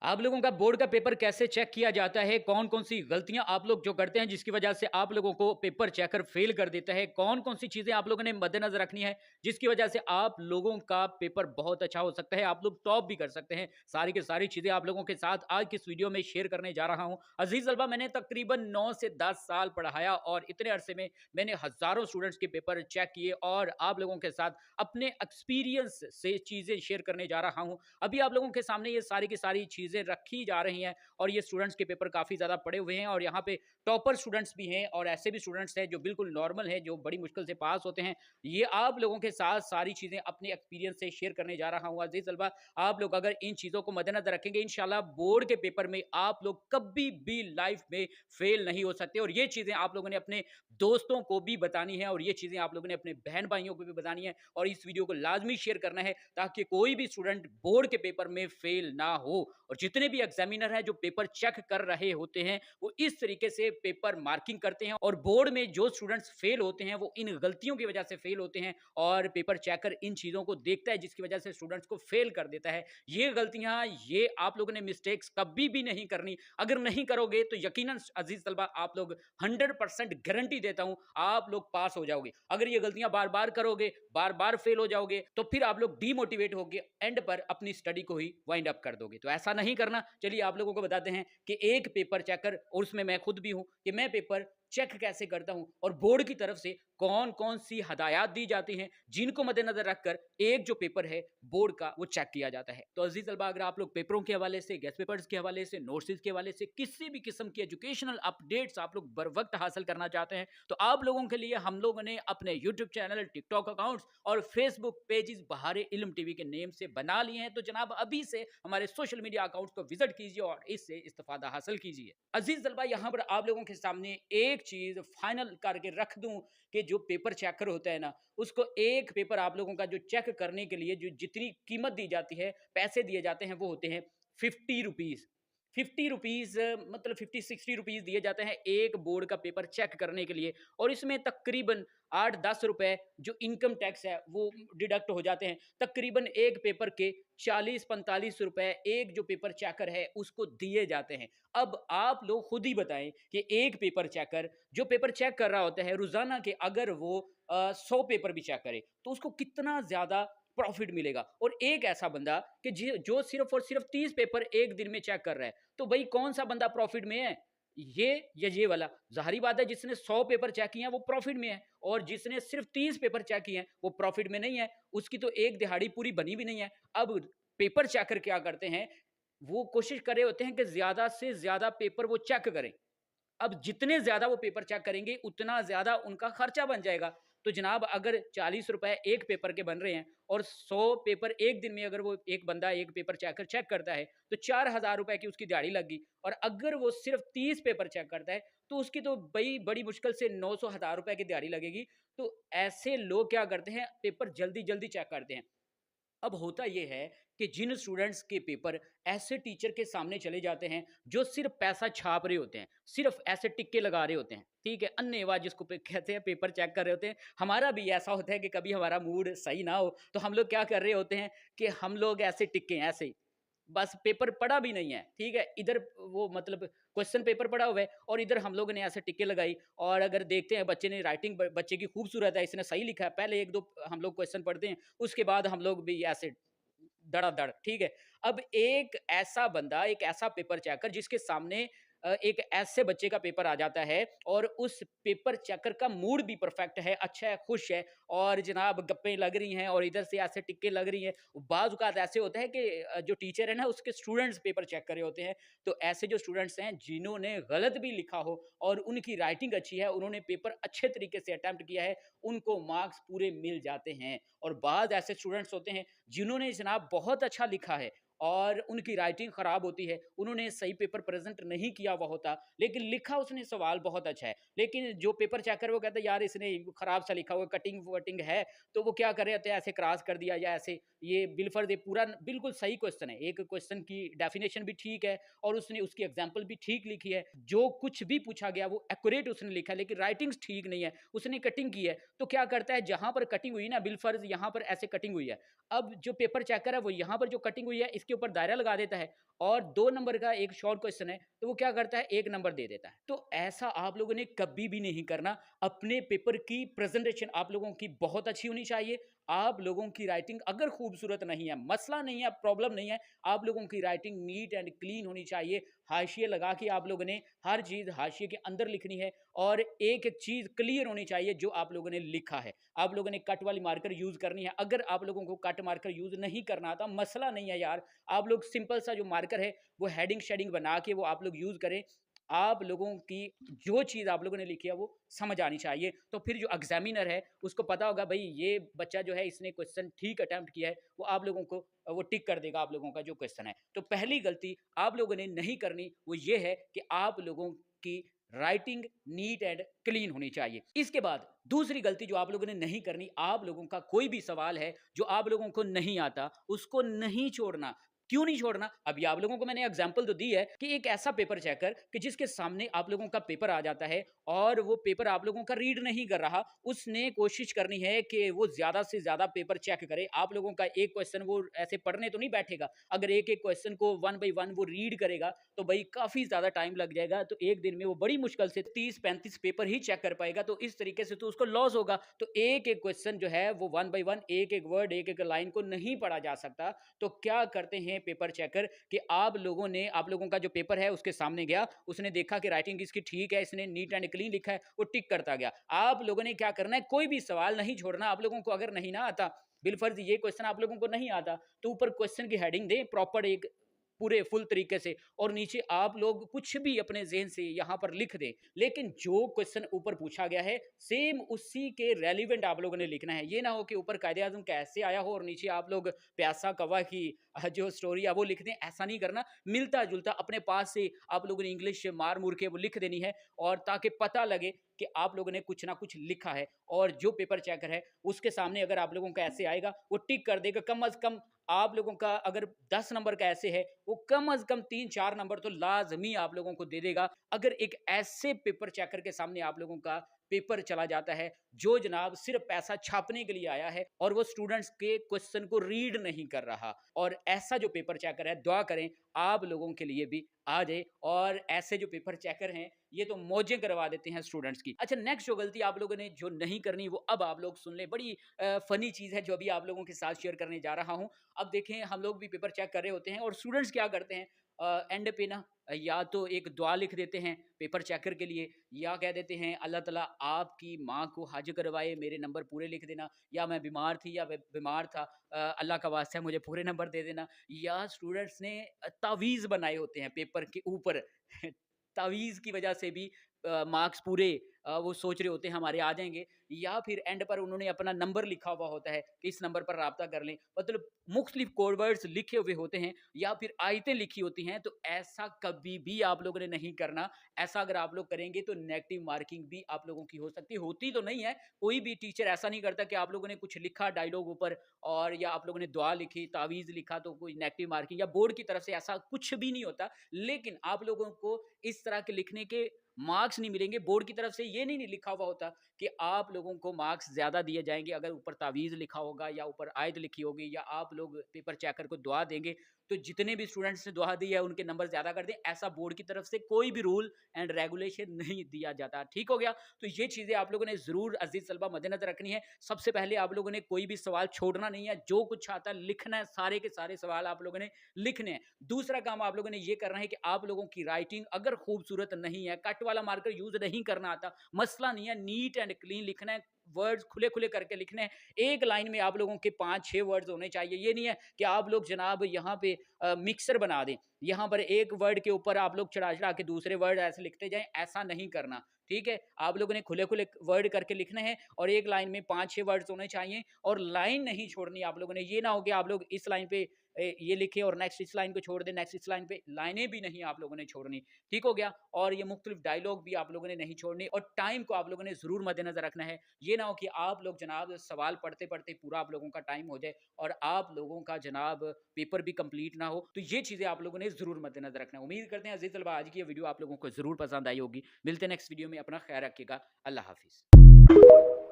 आप लोगों का बोर्ड का पेपर कैसे चेक किया जाता है? कौन-कौन सी गलतियाँ आप लोग जो करते हैं जिसकी वजह से आप लोगों को पेपर चेकर फ़ेल कर देता है? कौन-कौन सी चीज़ें आप लोगों ने मद्देनज़र रखनी है जिसकी वजह से आप लोगों का पेपर बहुत अच्छा हो सकता है, आप लोग टॉप भी कर सकते हैं? सारी की सारी चीज़ें आप लोगों के साथ आज की इस वीडियो में शेयर करने जा रहा हूँ। अज़ीज़ तलबा, मैंने तकरीबन 9 से 10 साल पढ़ाया और इतने अरसे में मैंने हज़ारों स्टूडेंट्स के पेपर चेक किए और आप लोगों के साथ अपने एक्सपीरियंस से चीज़ें शेयर करने जा रहा हूँ। अभी आप लोगों के सामने ये सारी की सारी चीज़ें रखी जा रही हैं और ये स्टूडेंट्स के पेपर काफ़ी ज़्यादा पड़े हुए हैं और यहाँ पे टॉपर स्टूडेंट्स भी हैं और ऐसे भी स्टूडेंट्स हैं जो बिल्कुल नॉर्मल हैं, जो बड़ी मुश्किल से पास होते हैं। ये आप लोगों के साथ सारी चीज़ें अपने एक्सपीरियंस से शेयर करने जा रहा हूँ। अज़ीज़ तलबा, आप लोग अगर इन चीज़ों को मद्देनज़र रखेंगे, इंशाल्लाह बोर्ड के पेपर में आप लोग कभी भी लाइफ में फेल नहीं हो सकते और ये चीज़ें आप लोगों ने अपने दोस्तों को भी बतानी है और ये चीज़ें आप लोगों ने अपने बहन-भाइयों को भी बतानी है और इस वीडियो को लाज़मी शेयर करना है ताकि कोई भी स्टूडेंट बोर्ड के पेपर में फेल ना हो। और जितने भी एग्जामिनर हैं जो पेपर चेक कर रहे होते हैं, वो इस तरीके से पेपर मार्किंग करते हैं और बोर्ड में जो स्टूडेंट्स फेल होते हैं वो इन गलतियों की वजह से फेल होते हैं और पेपर चेकर इन चीज़ों को देखता है जिसकी वजह से स्टूडेंट्स को फेल कर देता है। ये गलतियाँ, ये आप लोगों ने मिस्टेक्स कभी भी नहीं करनी। अगर नहीं करोगे तो यकीनन अज़ीज़ तलबा, आप लोग 100% गारंटी देता हूँ, आप लोग पास हो जाओगे। अगर ये गलतियाँ बार-बार करोगे, बार-बार फेल हो जाओगे, तो फिर आप लोग डीमोटिवेट होके एंड पर अपनी स्टडी को ही वाइंड अप कर दोगे। तो ऐसा नहीं करना। चलिए आप लोगों को बताते हैं कि एक पेपर चेकर, और उसमें मैं खुद भी हूँ, कि मैं पेपर चेक कैसे करता हूँ और बोर्ड की तरफ से कौन-कौन सी हदायत दी जाती हैं, जिनको मद्देनज़र रखकर एक जो पेपर है बोर्ड का वो चेक किया जाता है। तो अज़ीज़ तलबा, अगर आप लोग पेपरों के हवाले से, गेस्ट पेपर्स के हवाले से, नोट्स के हवाले से किसी भी किस्म की एजुकेशनल अपडेट्स आप लोग बर वक़्त हासिल करना चाहते हैं, तो आप लोगों के लिए हम लोगों ने अपने यूट्यूब चैनल, टिकटॉक अकाउंट्स और फेसबुक पेजेस बहारे इल्म टीवी के नेम से बना लिए हैं। तो जनाब, अभी से हमारे सोशल मीडिया अकाउंट्स को विजिट कीजिए और इससे इस्तिफ़ादा हासिल कीजिए। अज़ीज़ तलबा, यहाँ पर आप लोगों के सामने एक चीज़ फाइनल करके रख दूँ कि जो पेपर चेकर होता है ना, उसको एक पेपर आप लोगों का जो चेक करने के लिए जो जितनी कीमत दी जाती है, पैसे दिए जाते हैं, वो होते हैं 50 रुपीज़। 50 रुपीज़ मतलब 50-60 रुपीज़ दिए जाते हैं एक बोर्ड का पेपर चेक करने के लिए और इसमें तकरीबन 8-10 रुपए जो इनकम टैक्स है वो डिडक्ट हो जाते हैं। तकरीबन एक पेपर के 40-45 रुपए एक जो पेपर चेकर है उसको दिए जाते हैं। अब आप लोग खुद ही बताएँ कि एक पेपर चेकर जो पेपर चेक कर रहा होता है रोज़ाना के, अगर वो 100 पेपर भी चेक करे, तो उसको कितना ज़्यादा प्रॉफ़िट मिलेगा। और एक ऐसा बंदा कि जो सिर्फ़ और सिर्फ़ 30 पेपर एक दिन में चेक कर रहा है, तो भई कौन-सा बंदा प्रॉफ़िट में है? ये या ये वाला? ज़ाहिर-सी बात है, जिसने 100 पेपर चेक किए हैं वो प्रॉफ़िट में है और जिसने सिर्फ़ 30 पेपर चेक किए हैं वो प्रॉफ़िट में नहीं है। उसकी तो एक दिहाड़ी पूरी बनी भी नहीं है। अब पेपर चेकर क्या करते हैं, वो कोशिश कर रहे होते हैं कि ज़्यादा से ज़्यादा पेपर वो चेक करें। अब जितने ज़्यादा वो पेपर चेक करेंगे, उतना ज़्यादा उनका खर्चा बन जाएगा। तो जनाब, अगर 40 रुपए एक पेपर के बन रहे हैं और 100 पेपर एक दिन में अगर वो एक बंदा एक पेपर चेक करता है, तो 4000 रुपए की उसकी दिहाड़ी लग गई और अगर वो सिर्फ़ 30 पेपर चेक करता है, तो उसकी तो भई बड़ी मुश्किल से 900 हज़ार रुपए की दिहाड़ी लगेगी। तो ऐसे लोग क्या करते हैं, पेपर जल्दी-जल्दी चेक करते हैं। अब होता ये है कि जिन स्टूडेंट्स के पेपर ऐसे टीचर के सामने चले जाते हैं जो सिर्फ पैसा छाप रहे होते हैं, सिर्फ ऐसे टिक्के लगा रहे होते हैं, ठीक है, अन्नेवा जिसको कहते हैं, पेपर चेक कर रहे होते हैं। हमारा भी ऐसा होता है कि कभी हमारा मूड सही ना हो तो हम लोग क्या कर रहे होते हैं कि हम लोग ऐसे टिक्के हैं, ऐसे ही बस पेपर पढ़ा भी नहीं है, ठीक है, इधर वो मतलब क्वेश्चन पेपर पड़ा हुआ है और इधर हम लोगों ने ऐसे टिक्के लगाई और अगर देखते हैं बच्चे ने राइटिंग बच्चे की खूबसूरत है, इसने सही लिखा है, पहले एक दो हम लोग क्वेश्चन पढ़ते हैं, उसके बाद हम लोग भी ऐसे धड़ाधड़, ठीक है। अब एक ऐसा बंदा, एक ऐसा पेपर चेकर जिसके सामने एक ऐसे बच्चे का पेपर आ जाता है और उस पेपर चेकर का मूड भी परफेक्ट है, अच्छा है, खुश है और जनाब गप्पें लग रही हैं और इधर से ऐसे टिक्के लग रही हैं। बाज़ औक़ात ऐसे होता है कि जो टीचर है ना, उसके स्टूडेंट्स पेपर चेक कर रहे होते हैं। तो ऐसे जो स्टूडेंट्स हैं जिन्होंने गलत भी लिखा हो और उनकी राइटिंग अच्छी है, उन्होंने पेपर अच्छे तरीके से अटेम्प्ट किया है, उनको मार्क्स पूरे मिल जाते हैं। और बाद ऐसे स्टूडेंट्स होते हैं जिन्होंने जनाब बहुत अच्छा लिखा है और उनकी राइटिंग ख़राब होती है, उन्होंने सही पेपर प्रेज़ेंट नहीं किया हुआ होता, लेकिन लिखा उसने सवाल बहुत अच्छा है। लेकिन जो पेपर चेकर है वो कहता है यार इसने ख़राब सा लिखा हुआ है, कटिंग-वटिंग है, तो वो क्या कर रहे होते हैं, ऐसे क्रॉस कर दिया या ऐसे ये बिलफ़र्ज़, ये पूरा बिल्कुल सही क्वेश्चन है। एक क्वेश्चन की डेफ़िनेशन भी ठीक है और उसने उसकी एग्ज़ाम्पल भी ठीक लिखी है। जो कुछ भी पूछा गया वो एक्यूरेट उसने लिखा है, लेकिन राइटिंग्स ठीक नहीं है, उसने कटिंग की है। तो क्या करता है, जहाँ पर कटिंग हुई ना, बिलफ़र्ज़ यहाँ पर ऐसे कटिंग हुई है। अब जो पेपर चेकर है वो यहाँ पर जो कटिंग हुई है इसके उसके ऊपर दायरा लगा देता है और 2 नंबर का एक शॉर्ट क्वेश्चन है तो वो क्या करता है 1 नंबर दे देता है। तो ऐसा आप लोगों ने कभी भी नहीं करना। अपने पेपर की प्रेजेंटेशन आप लोगों की बहुत अच्छी होनी चाहिए। आप लोगों की राइटिंग अगर खूबसूरत नहीं है, मसला नहीं है, प्रॉब्लम नहीं है, आप लोगों की राइटिंग नीट एंड क्लीन होनी चाहिए। हाशिए लगा के आप लोगों ने हर चीज़ हाशिए के अंदर लिखनी है और एक-एक चीज़ क्लियर होनी चाहिए जो आप लोगों ने लिखा है। आप लोगों ने कट वाली मार्कर यूज़ करनी है। अगर आप लोगों को कट मार्कर यूज़ नहीं करना आता, मसला नहीं है यार। आप लोग सिंपल सा जो मार्कर है, वो हेडिंग शेडिंग बना के वो आप लोग यूज़ करें। आप लोगों की जो चीज़ आप लोगों ने लिखी है वो समझ आनी चाहिए। तो फिर जो एग्ज़ामिनर है उसको पता होगा भई ये बच्चा जो है इसने क्वेश्चन ठीक अटेम्प्ट किया है, वो आप लोगों को वो टिक कर देगा आप लोगों का जो क्वेश्चन है। तो पहली गलती आप लोगों ने नहीं करनी वो ये है कि आप लोगों की राइटिंग नीट एंड क्लीन होनी चाहिए। इसके बाद दूसरी गलती जो आप लोगों ने नहीं करनी, आप लोगों का कोई भी सवाल है जो आप लोगों को नहीं आता, उसको नहीं छोड़ना। क्यों नहीं छोड़ना? अभी आप लोगों को मैंने एग्जांपल तो दी है कि एक ऐसा पेपर चेकर कि जिसके सामने आप लोगों का पेपर आ जाता है और वो पेपर आप लोगों का रीड नहीं कर रहा, उसने कोशिश करनी है कि वो ज़्यादा से ज़्यादा पेपर चेक करे। आप लोगों का एक क्वेश्चन वो ऐसे पढ़ने तो नहीं बैठेगा। अगर एक-एक क्वेश्चन को वन बाय वन वो रीड करेगा, तो भई काफ़ी ज़्यादा टाइम लग जाएगा। तो एक दिन में वो बड़ी मुश्किल से 30-35 पेपर ही चेक कर पाएगा। तो इस तरीके से तो उसको लॉस होगा। तो एक-एक क्वेश्चन जो है वो वन बाय वन, एक-एक वर्ड, एक-एक लाइन को नहीं पढ़ा जा सकता। तो क्या करते हैं पेपर चेकर कि आप लोगों का जो पेपर है उसके सामने गया, उसने देखा कि राइटिंग इसकी ठीक है, इसने नीट एंड क्लीन लिखा है, वो टिक करता गया। आप लोगों ने क्या करना है, कोई भी सवाल नहीं छोड़ना। आप लोगों को अगर नहीं ना आता, बिलफर्ज ये क्वेश्चन आप लोगों को नहीं आता, तो ऊपर क्वेश्चन की हेडिंग दें प्रॉपर एक पूरे फुल तरीके से और नीचे आप लोग कुछ भी अपने ज़हन से यहाँ पर लिख दें। लेकिन जो क्वेश्चन ऊपर पूछा गया है, सेम उसी के रेलेवेंट आप लोगों ने लिखना है। ये ना हो कि ऊपर कायदे-आज़म कैसे आया हो और नीचे आप लोग प्यासा कौवा की जो स्टोरी है वो लिख दें, ऐसा नहीं करना। मिलता-जुलता अपने पास से आप लोगों ने इंग्लिश मार-मुर के वो लिख देनी है और ताकि पता लगे कि आप लोगों ने कुछ ना कुछ लिखा है और जो पेपर चेकर है, उसके सामने अगर आप लोगों का ऐसे आएगा, वो टिक कर देगा। कम अज़ कम आप लोगों का अगर 10 नंबर का ऐसे है, वो कम अज़ कम 3-4 नंबर तो लाज़मी आप लोगों को दे देगा। अगर एक ऐसे पेपर चेकर के सामने आप लोगों का पेपर चला जाता है, जो जनाब सिर्फ़ पैसा छापने के लिए आया है और वो स्टूडेंट्स के क्वेश्चन को रीड नहीं कर रहा और ऐसा जो पेपर चेकर है, दुआ करें आप लोगों के लिए भी आ जाए और ऐसे जो पेपर चेकर हैं, ये तो मौजें करवा देते हैं स्टूडेंट्स की। अच्छा, नेक्स्ट जो गलती आप लोगों ने जो नहीं करनी, वो अब आप लोग सुन लें। बड़ी फ़नी चीज़ है जो अभी आप लोगों के साथ शेयर करने जा रहा हूँ। अब देखें, हम लोग भी पेपर चेक कर रहे होते हैं और स्टूडेंट्स क्या करते हैं, एंड पे ना या तो एक दुआ लिख देते हैं पेपर चेकर के लिए या कह देते हैं अल्लाह ताला आपकी माँ को हज करवाए, मेरे नंबर पूरे लिख देना, या मैं बीमार थी या बीमार था, अल्लाह का वास्ता है मुझे पूरे नंबर दे देना। या स्टूडेंट्स ने तावीज़ बनाए होते हैं पेपर के ऊपर तावीज़ की वजह से भी मार्क्स पूरे वो सोच रहे होते हैं हमारे आ जाएँगे, या फिर एंड पर उन्होंने अपना नंबर लिखा हुआ होता है कि इस नंबर पर राब्ता कर लें। मतलब मुख्तलिफ कोड वर्ड्स लिखे हुए होते हैं या फिर आयतें लिखी होती हैं, तो ऐसा कभी भी आप लोगों ने नहीं करना। ऐसा अगर आप लोग करेंगे तो नेगेटिव मार्किंग भी आप लोगों की हो सकती है, होती तो नहीं है। कोई भी टीचर ऐसा नहीं करता कि आप लोगों ने कुछ लिखा डायलॉग ऊपर और या आप लोगों ने दुआ लिखी, तावीज़ लिखा तो कोई नेगेटिव मार्किंग, या बोर्ड की तरफ से ऐसा कुछ भी नहीं होता। लेकिन आप लोगों को इस तरह के लिखने के मार्क्स नहीं मिलेंगे। बोर्ड की तरफ से ये नहीं लिखा हुआ होता कि आप लोगों को मार्क्स ज़्यादा दिए जाएँगे अगर ऊपर तावीज़ लिखा होगा या ऊपर आयत लिखी होगी या आप लोग पेपर चेकर को दुआ देंगे, तो जितने भी स्टूडेंट्स ने दुआ दी है उनके नंबर ज़्यादा कर दें। ऐसा बोर्ड की तरफ से कोई भी रूल एंड रेगुलेशन नहीं दिया जाता। ठीक हो गया? तो ये चीज़ें आप लोगों ने ज़रूर अज़ीज़ तलबा मद्देनज़र रखनी है। सबसे पहले आप लोगों ने कोई भी सवाल छोड़ना नहीं है। जो कुछ आता है लिखना है, सारे के सारे सवाल आप लोगों ने लिखने हैं। दूसरा काम आप लोगों ने ये करना है कि आप लोगों की राइटिंग अगर खूबसूरत नहीं है, कट वाला मार्कर यूज़ नहीं करना आता, मसला नहीं है, नीट एंड क्लीन लिखना है, वर्ड्स खुले-खुले करके लिखने हैं। एक लाइन में आप लोगों के 5-6 वर्ड्स होने चाहिए। ये नहीं है कि आप लोग जनाब यहाँ पे मिक्सर बना दें। यहाँ पर एक वर्ड के ऊपर आप लोग चढ़ा-चढ़ा के दूसरे वर्ड ऐसे लिखते जाएँ, ऐसा नहीं करना। ठीक है? आप लोगों ने खुले-खुले वर्ड करके लिखने हैं और एक लाइन में 5-6 वर्ड्स होने चाहिए और लाइन नहीं छोड़नी आप लोगों ने। ये ना हो कि आप लोग इस लाइन पे ये लिखे और नेक्स्ट इस लाइन को छोड़ दें, नेक्स्ट इस लाइन पे, लाइनें भी नहीं आप लोगों ने छोड़नी। ठीक हो गया? और ये मुख्तलिफ डायलॉग भी आप लोगों ने नहीं छोड़ने और टाइम को आप लोगों ने ज़रूर मद्देनज़र रखना है। ये ना हो कि आप लोग जनाब सवाल पढ़ते-पढ़ते पूरा आप लोगों का टाइम हो जाए और आप लोगों का जनाब पेपर भी कंप्लीट ना हो। तो ये चीज़ें आप लोगों ने ज़रूर मद्देनज़र रखना है। उम्मीद करते हैं अज़ीज़ तलबा आज की ये वीडियो आप लोगों को ज़रूर पसंद आई होगी। मिलते हैं नेक्स्ट वीडियो में, अपना ख़्याल रखिएगा। अल्लाह हाफ़िज़।